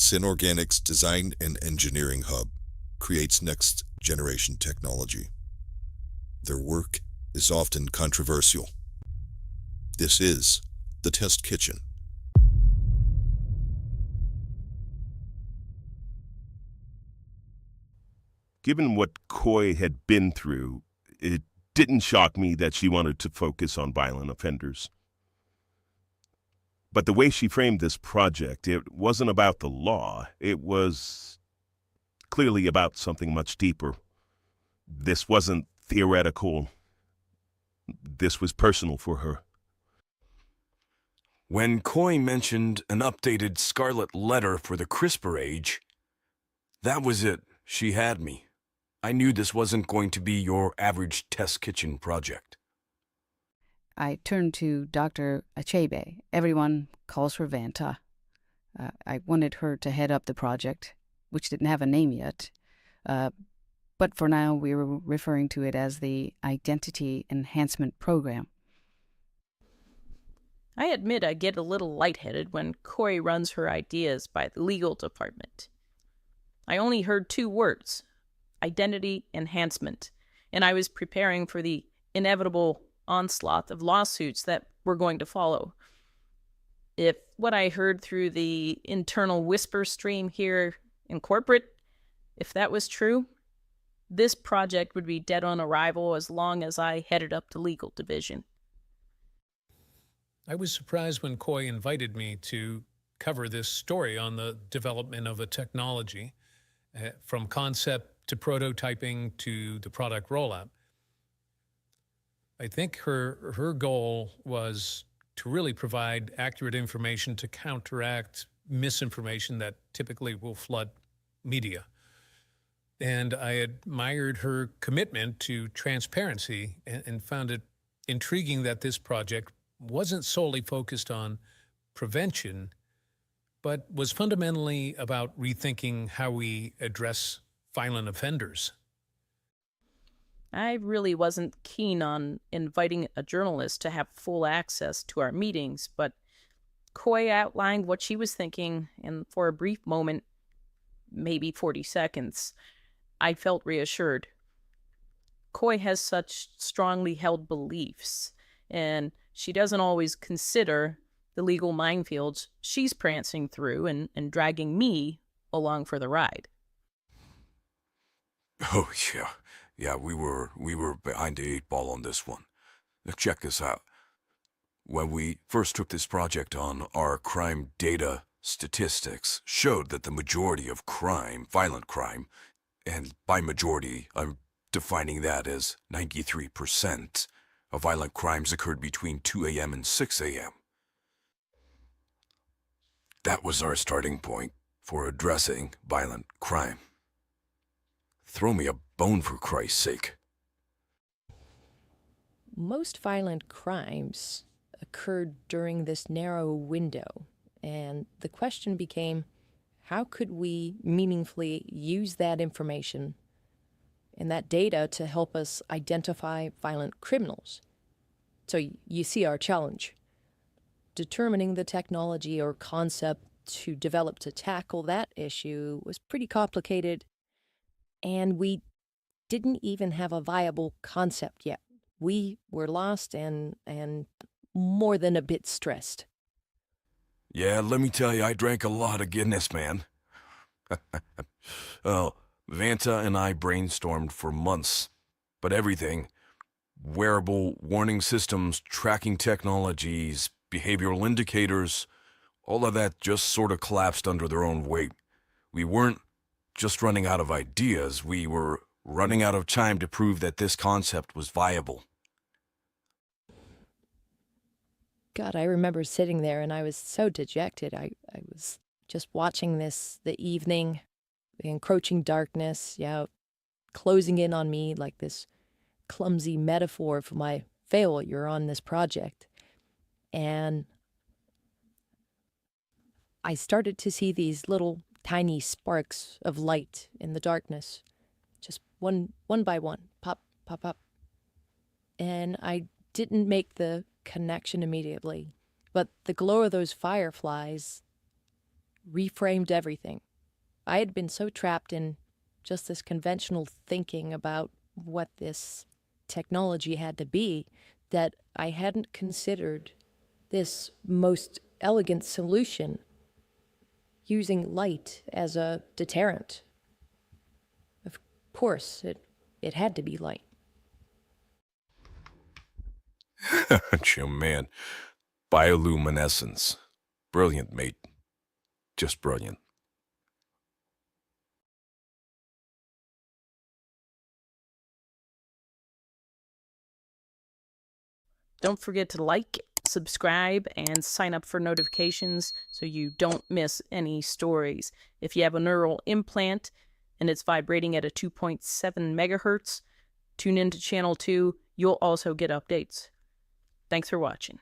Synorganic's design and engineering hub creates next-generation technology. Their work is often controversial. This is the Test Kitchen. Given what Coy had been through, it didn't shock me that she wanted to focus on violent offenders. But the way she framed this project, it wasn't about the law. It was clearly about something much deeper. This wasn't theoretical. This was personal for her. When Coy mentioned an updated scarlet letter for the CRISPR age, that was it. She had me. I knew this wasn't going to be your average test kitchen project. I turned to Dr. Achebe. Everyone calls her Vanta. I wanted her to head up the project, which didn't have a name yet. But for now, we were referring to it as the Identity Enhancement Program. I admit I get a little lightheaded when Coy runs her ideas by the legal department. I only heard 2 words, identity enhancement, and I was preparing for the inevitable onslaught of lawsuits that were going to follow. If what I heard through the internal whisper stream here in corporate, if that was true, this project would be dead on arrival as long as I headed up the legal division. I was surprised when Coy invited me to cover this story on the development of a technology, from concept to prototyping to the product rollout. I think her goal was to really provide accurate information to counteract misinformation that typically will flood media. And I admired her commitment to transparency and found it intriguing that this project wasn't solely focused on prevention, but was fundamentally about rethinking how we address violent offenders. I really wasn't keen on inviting a journalist to have full access to our meetings, but Coy outlined what she was thinking, and for a brief moment, maybe 40 seconds, I felt reassured. Coy has such strongly held beliefs, and she doesn't always consider the legal minefields she's prancing through and dragging me along for the ride. Oh, yeah. Yeah, we were behind the 8 ball on this one. Now check this out. When we first took this project on, our crime data statistics showed that the majority of crime, violent crime, and by majority, I'm defining that as 93%, of violent crimes occurred between 2 a.m. and 6 a.m. That was our starting point for addressing violent crime. Throw me a bone, for Christ's sake. Most violent crimes occurred during this narrow window, and the question became, how could we meaningfully use that information and that data to help us identify violent criminals? So you see our challenge. Determining the technology or concept to develop to tackle that issue was pretty complicated, and we didn't even have a viable concept yet. We were lost and more than a bit stressed. Yeah, let me tell you, I drank a lot of Guinness, man. Oh, Vanta and I brainstormed for months, but everything, wearable warning systems, tracking technologies, behavioral indicators, all of that just sort of collapsed under their own weight. We weren't just running out of ideas, we were running out of time to prove that this concept was viable. God, I remember sitting there and I was so dejected. I was just watching this, the evening, the encroaching darkness, closing in on me like this clumsy metaphor for my failure on this project. And I started to see these little tiny sparks of light in the darkness, just one by one, pop, pop, pop. And I didn't make the connection immediately, but the glow of those fireflies reframed everything. I had been so trapped in just this conventional thinking about what this technology had to be that I hadn't considered this most elegant solution, using light as a deterrent. Of course, it had to be light. Jim, man. Bioluminescence. Brilliant, mate. Just brilliant. Don't forget to like, subscribe, and sign up for notifications so you don't miss any stories. If you have a neural implant and it's vibrating at a 2.7 megahertz, tune into channel 2. You'll also get updates. Thanks for watching.